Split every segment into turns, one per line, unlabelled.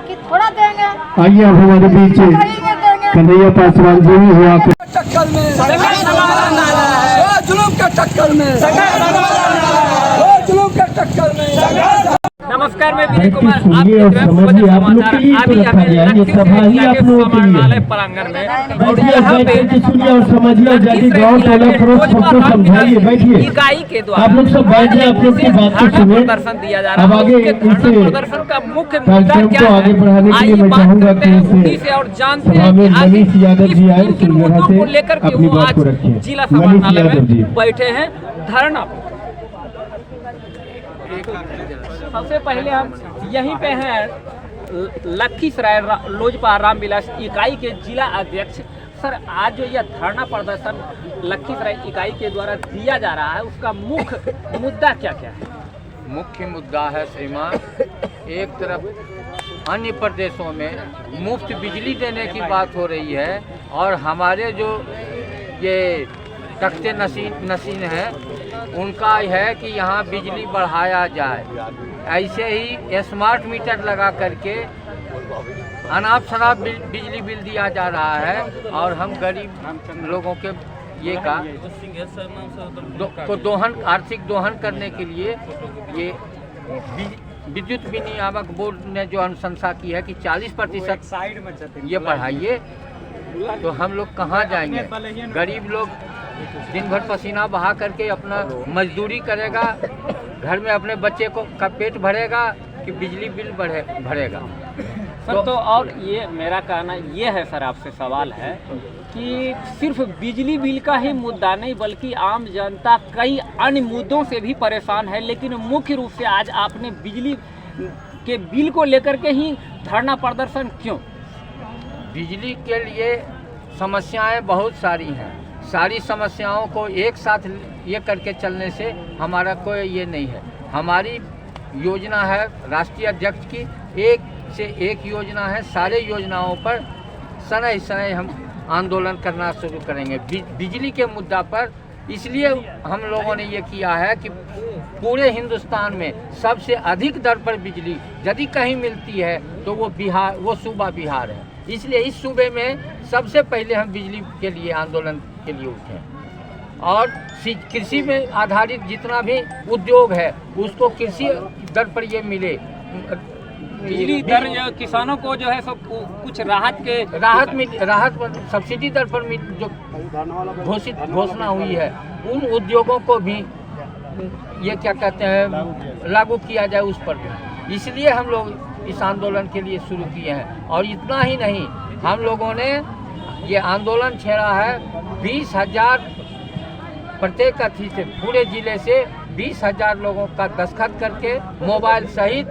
कि थोड़ा देंगे।
आइए अब हमारे बीच कन्हैया पासवान जी भी हुआ
टक्कर में जुलूम के टक्कर में जुलूम के टक्कर में।
नमस्कार, मैं विनय कुमार। आप
सुनिए और समझिए, आप लोग के लिए तो रखा गया है ये सभा ही आप लोगों के लिए
प्रांगण में।
और यहाँ पे सुनिए और समझिए और जाके गाँव टोला पड़ोस सबको समझाइए। बैठिए,
इकाई के द्वारा
आप लोग सब बैठ जाए, आप लोग की बात को सुनिए।
प्रदर्शन दिया जा रहा
अब
है।
आगे
धरना
इसे
प्रदर्शन का मुख्य मुद्दा
कार्यक्रम
क्या
को आगे
है,
बढ़ाने के लिए
आइए
मैं
बात
चाहूंगा
करते
कि
हैं
इसे
उन्हीं से और जानते
सभा
हैं
में
कि आज
मनीष यादव जी आए
किन
सुनिए
मुद्दों को
से
लेकर के
अपनी
वो
बात को
आज
रखिए।
जिला
मनीष
समाहरणालय
यादव जी
में बैठे हैं धरना पे। सबसे पहले हम यहीं पे हैं लखीसराय लोजपा रामविलास इकाई के जिला अध्यक्ष। सर, आज जो यह धरना प्रदर्शन लखीसराय इकाई के द्वारा दिया जा रहा है, उसका मुख्य मुद्दा क्या क्या है?
मुख्य मुद्दा है श्रीमान, एक तरफ अन्य प्रदेशों में मुफ्त बिजली देने की बात हो रही है और हमारे जो ये तख्ते नशीन हैं उनका है कि यहाँ बिजली बढ़ाया जाए। ऐसे ही स्मार्ट मीटर लगा करके अनाप शनाप बिजली बिल दिया जा रहा है और हम गरीब लोगों के ये का आर्थिक दोहन करने के लिए ये विद्युत विनियामक बोर्ड ने जो अनुशंसा की है कि 40% ये बढ़ाइए, तो हम लोग कहाँ जाएंगे? गरीब लोग दिन भर पसीना बहा करके अपना मजदूरी करेगा, घर में अपने बच्चे को का पेट भरेगा कि बिजली बिल भरेगा।
सर, तो और ये मेरा कहना ये है सर, आपसे सवाल है कि सिर्फ बिजली बिल का ही मुद्दा नहीं बल्कि आम जनता कई अन्य मुद्दों से भी परेशान है, लेकिन मुख्य रूप से आज आपने बिजली के बिल को लेकर के ही धरना प्रदर्शन क्यों?
बिजली के लिए समस्याएं बहुत सारी हैं। सारी समस्याओं को एक साथ ये करके चलने से हमारा कोई ये नहीं है। हमारी योजना है राष्ट्रीय अध्यक्ष की, एक से एक योजना है। सारे योजनाओं पर शनय शनय हम आंदोलन करना शुरू करेंगे बिजली के मुद्दा पर। इसलिए हम लोगों ने ये किया है कि पूरे हिंदुस्तान में सबसे अधिक दर पर बिजली यदि कहीं मिलती है तो वो सूबा बिहार है। इसलिए इस सूबे में सबसे पहले हम बिजली के लिए आंदोलन के लिए उठे और कृषि में आधारित जितना भी उद्योग है उसको कृषि दर पर ये मिले।
बिजली दर किसानों को जो है सब कुछ राहत सब्सिडी दर पर जो घोषणा हुई है उन उद्योगों को भी ये क्या कहते हैं लागू किया जाए उस पर भी। इसलिए हम लोग इस आंदोलन के लिए शुरू किए हैं। और इतना ही नहीं, हम लोगों ने ये आंदोलन छेड़ा है 20,000 प्रत्येक अथी से पूरे जिले से 20,000 लोगों का दस्तखत करके मोबाइल सहित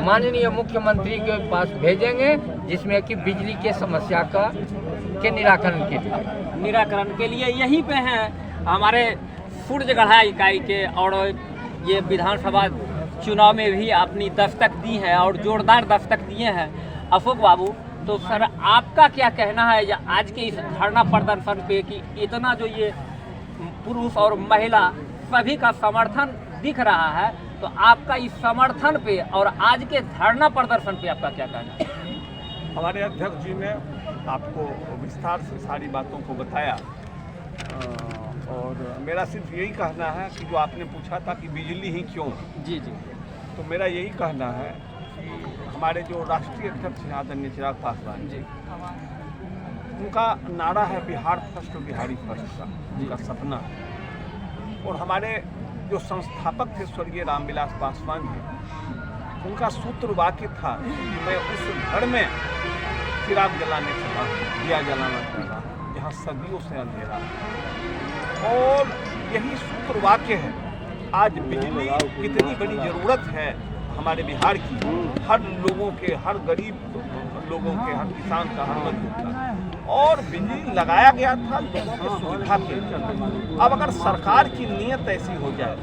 माननीय मुख्यमंत्री के पास भेजेंगे, जिसमें कि बिजली के समस्या के निराकरण के लिए यहीं पे हैं हमारे सूर्यगढ़ा इकाई के। और ये विधानसभा चुनाव में भी अपनी दस्तक दी है और जोरदार दस्तक दिए हैं अशोक बाबू। तो सर, आपका क्या कहना है आज के इस धरना प्रदर्शन पे कि इतना जो ये पुरुष और महिला सभी का समर्थन दिख रहा है, तो आपका इस समर्थन पे और आज के धरना प्रदर्शन पे आपका क्या कहना है?
हमारे अध्यक्ष जी ने आपको विस्तार से सारी बातों को बताया और मेरा सिर्फ यही कहना है कि जो आपने पूछा था कि बिजली ही क्यों,
जी,
तो मेरा यही कहना है कि हमारे जो राष्ट्रीय अध्यक्ष हैं आदरणीय चिराग पासवान जी, उनका नारा है बिहार फर्स्ट और बिहारी फर्स्ट का, उनका सपना। और हमारे जो संस्थापक थे स्वर्गीय रामविलास पासवान जी, उनका सूत्र वाक्य था कि मैं उस घर में चिराग जलाने चला, दिया जलाना चाहता जहाँ सदियों से अंधेरा है। और यही सूत्र वाक्य है। आज बिजली कितनी बड़ी ज़रूरत है हमारे बिहार की, हर लोगों के, हर गरीब लोगों के, हर किसान का, हर मजदूर का। और बिजली लगाया गया था लोगों की सुविधा के लिए। अब अगर सरकार की नीयत ऐसी हो जाए,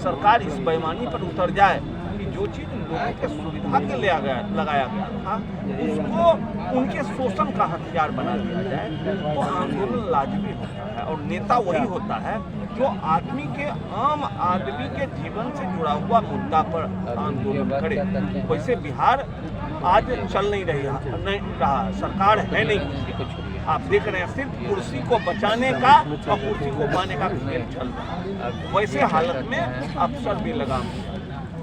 सरकार इस बेईमानी पर उतर जाए कि जो चीज़ लोगों के सुविधा के लिए लगाया गया था उसको उनके शोषण का हथियार बना दिया जाए, तो आंदोलन लाजमी होता है। और नेता वही होता है जो आदमी के आम आदमी के जीवन से जुड़ा हुआ मुद्दा पर आंदोलन करे, वैसे बिहार आज चल नहीं रहा, सरकार है नहीं। आप देख रहे हैं सिर्फ कुर्सी को बचाने का और कुर्सी को पाने का खेल चल रहा है। वैसे हालत में अफसर भी लगाम,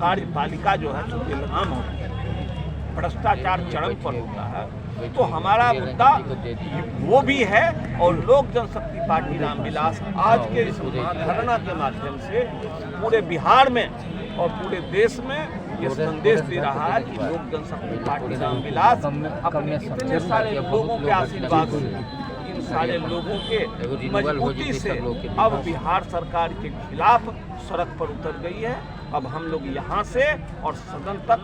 कार्यपालिका जो है उसके लगाम होती है, भ्रष्टाचार चरम पर होता है। तो हमारा मुद्दा वो भी है और लोक जनशक्ति पार्टी रामविलास आज के इस धरना के माध्यम से पूरे बिहार में और पूरे देश में ये संदेश दे रहा है कि लोक जनशक्ति पार्टी रामविलास अपने इतने सारे लोगों के आशीर्वाद से, इन सारे लोगों के मजबूती से अब बिहार सरकार के खिलाफ सड़क पर उतर गई है। अब हम लोग यहाँ से और सदन तक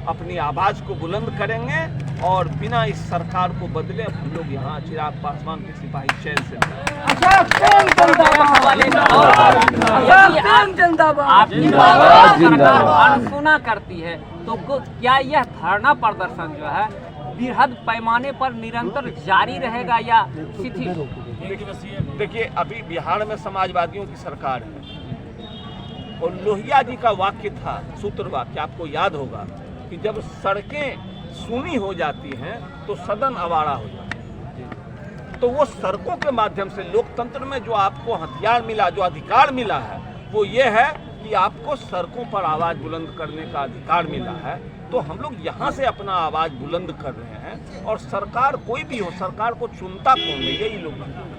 अपनी आवाज को बुलंद करेंगे और बिना इस सरकार को बदले हम लोग यहाँ चिराग पासवान के सिपाही चैन से
आपकी सरकार अनसुना करती है तो क्या यह धरना प्रदर्शन जो है बृहद पैमाने पर निरंतर जारी रहेगा या शिथिल?
देखिए, अभी बिहार में समाजवादियों की सरकार है और लोहिया जी का वाक्य था, सूत्र वाक्य आपको याद होगा कि जब सड़कें सूनी हो जाती हैं तो सदन आवारा हो जाता है। तो वो सड़कों के माध्यम से लोकतंत्र में जो आपको हथियार मिला, जो अधिकार मिला है, वो ये है कि आपको सड़कों पर आवाज बुलंद करने का अधिकार मिला है। तो हम लोग यहाँ से अपना आवाज बुलंद कर रहे हैं और सरकार कोई भी हो, सरकार को चुनता कौन है?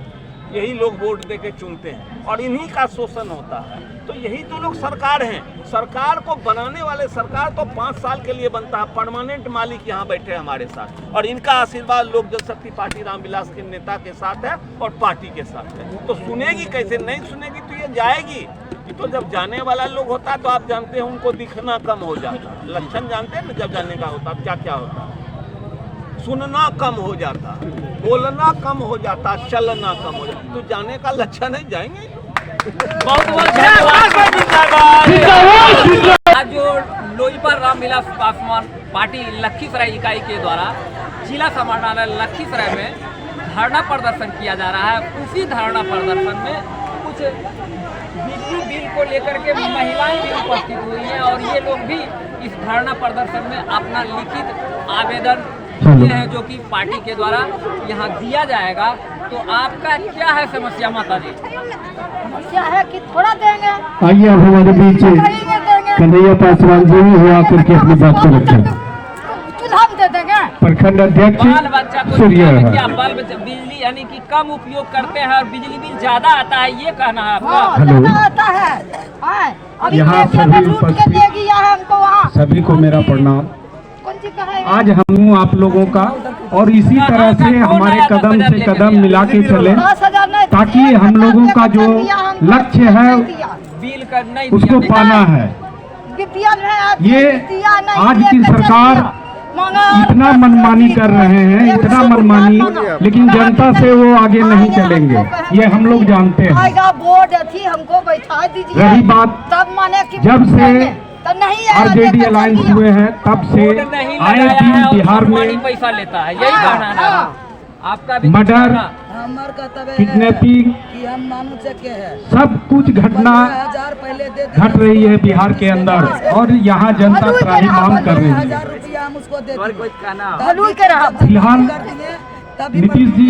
यही लोग वोट दे के चुनते हैं और इन्हीं का शोषण होता है। तो यही तो लोग सरकार हैं। सरकार को बनाने वाले, सरकार तो 5 साल के लिए बनता है, परमानेंट मालिक यहाँ बैठे हैं हमारे साथ और इनका आशीर्वाद लोक जनशक्ति पार्टी रामविलास के नेता के साथ है और पार्टी के साथ है। तो सुनेगी कैसे? नहीं सुनेगी तो ये जाएगी। तो जब जाने वाला लोग होता है तो आप जानते हैं उनको दिखना कम हो जाता है। लक्षण जानते हैं ना, जब जाने का होता है क्या क्या होता है? सुनना कम हो जाता, बोलना कम हो जाता, चलना कम हो जाता। तो जाने का लक्षण है, जाएंगे।
आज जो लोजपा रामविलास पासवान पार्टी लखीसराय इकाई के द्वारा जिला समाहरणालय लखीसराय में धरना प्रदर्शन किया जा रहा है, उसी धरना प्रदर्शन में कुछ बिजली बिल को लेकर के महिलाएं भी उपस्थित हुई हैं और ये लोग भी इस धरना प्रदर्शन में अपना लिखित आवेदन दिए हैं जो कि पार्टी के द्वारा यहाँ दिया जाएगा। तो आपका क्या है समस्या माता जी?
समस्या है कि थोड़ा देंगे।
आइए अब हमारे बीच कन्हैया पासवान जी हुआ करके अपनी बात को रखें।
चूल्हा भी दे देंगे।
प्रखंड अध्यक्ष
बाल बच्चा को क्या बाल बच्चा बिजली यानी कि कम उपयोग करते हैं और बिजली बिल ज्यादा आता है, ये कहना है आपका?
ज्यादा आता है। अभी
यहाँ सभी उपस्थित
देगी हमको वहाँ।
सभी को मेरा प्रणाम। आज हम आप लोगों का और इसी तरह से हमारे कदम से कदम मिला के चले ताकि हम लोगों का जो लक्ष्य है उसको पाना है। ये आज की सरकार इतना मनमानी कर रहे हैं, इतना मनमानी, लेकिन जनता से वो आगे नहीं चलेंगे, ये हम लोग जानते हैं।
हमको बैठा दीजिए।
रही बात जब से आरजेडी अलायंस हुए हैं तब से आए दिन बिहार में
पैसा लेता है, यही कहना है आपका?
मर्डर, किडनैपिंग, सब कुछ घटना घट रही है बिहार के अंदर और यहाँ जनता त्राहिमाम कर रही है। फिलहाल नीतीश जी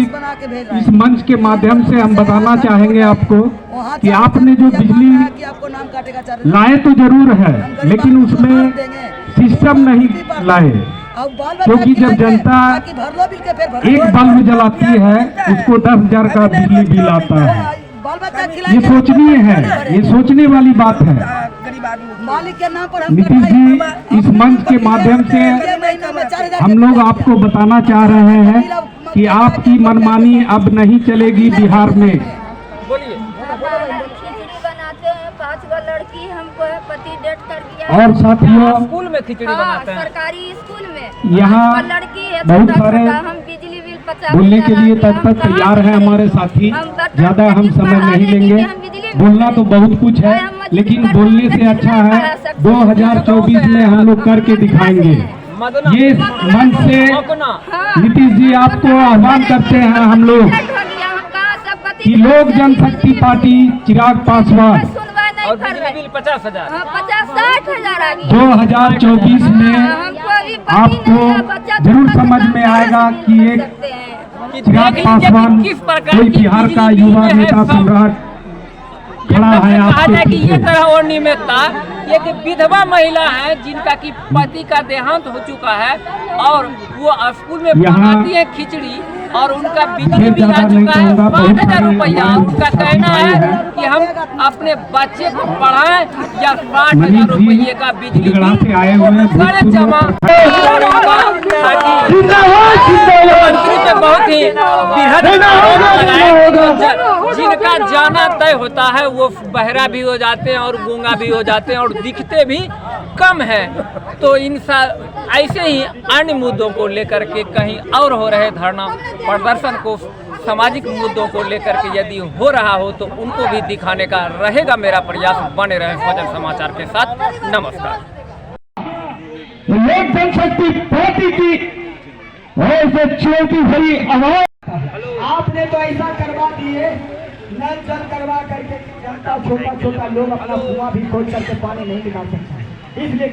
इस मंच के माध्यम से हम बताना चाहेंगे आपको कि आपने जो बिजली लाए तो जरूर है लेकिन उसमें सिस्टम नहीं लाए, क्योंकि जब जनता एक बल्ब जलाती है उसको 10,000 का बिजली बिल आता है। ये सोचनीय है, ये सोचने वाली बात है। नीतीश जी इस मंच के माध्यम से हम लोग आपको बताना चाह रहे हैं कि आपकी मनमानी अब नहीं चलेगी बिहार में।
बनाते हैं 5 लड़की, हमको पति डेट कर दिया
और साथियों
स्कूल में खिचड़ी बनाते हैं,
सरकारी स्कूल में
यहाँ
लड़की है,
बहुत सारे
हम बिजली बिल 50
बोलने के लिए तत्पर तैयार है हमारे साथी। ज्यादा हम समय नहीं लेंगे, बोलना तो बहुत कुछ है लेकिन बोलने से अच्छा है 2024 में हम लोग करके दिखाएंगे। ये मंच से नीतीश जी आपको आह्वान करते हैं हम लोग। कि लोक जनशक्ति पार्टी चिराग पासवान
सुनवाई नहीं
और
कर
बिजली
रहे।
बिल 50,000
हाँ, 50-60 हजार आ गई।
2024 में
हमको अभी पति
आपको
नहीं है, बच्चा
जरूर
छोटा
समझ
छोटा
में
है,
आएगा
नहीं
कि
कर
एक
सकते हैं।
कि
चिराग
देख लीजिए
पासवान
कि किस प्रकार
कोई
की
बिहार का
बिजली
युवा
बिल है
नेता
सब।
सम्राट खड़ा
एकदम
है
से कहा
आपके
जाए कि ये
पीछे।
तरह और नियमितता एक विधवा महिला है जिनका कि पति का देहांत हो चुका है और वो स्कूल में
यहाँ
बनाती है खिचड़ी और उनका बिजली
फिर
बिल आ
ज्यादा नहीं
चुका है
कहूँगा, बहुत
5,000
सारे
रुपया।
हमारे
उनका
साथी
कहना
भाई
है
हैं।
कि हम अपने बच्चे को पढ़ाएं या 60,000
मनीष जी
रुपये का बिजली
गुजरात से
बिल
आए हुए हैं,
करे
भूतपूर्व
जमा। मंत्री पे बहुत ही बृहद आरोप लगाए कि जिनका जाना तय होता है वो बहरा भी हो जाते हैं और गूंगा भी हो जाते हैं और दिखते भी कम है। तो ऐसे ही अन्य मुद्दों को लेकर के कहीं और हो रहे धरना प्रदर्शन को सामाजिक मुद्दों को लेकर के यदि हो रहा हो तो उनको भी दिखाने का रहेगा मेरा प्रयास। बने रहे फजल समाचार के साथ। नमस्कार।
लोक जनशक्ति पार्टी की ओर से चुनौती भरी आवाज।
आपने तो ऐसा करवा दिए, नल जल करवा करके जनता छोटा छोटा लोग अपना कुआं भी खोद करके पानी नहीं निकाल सकता, इसलिए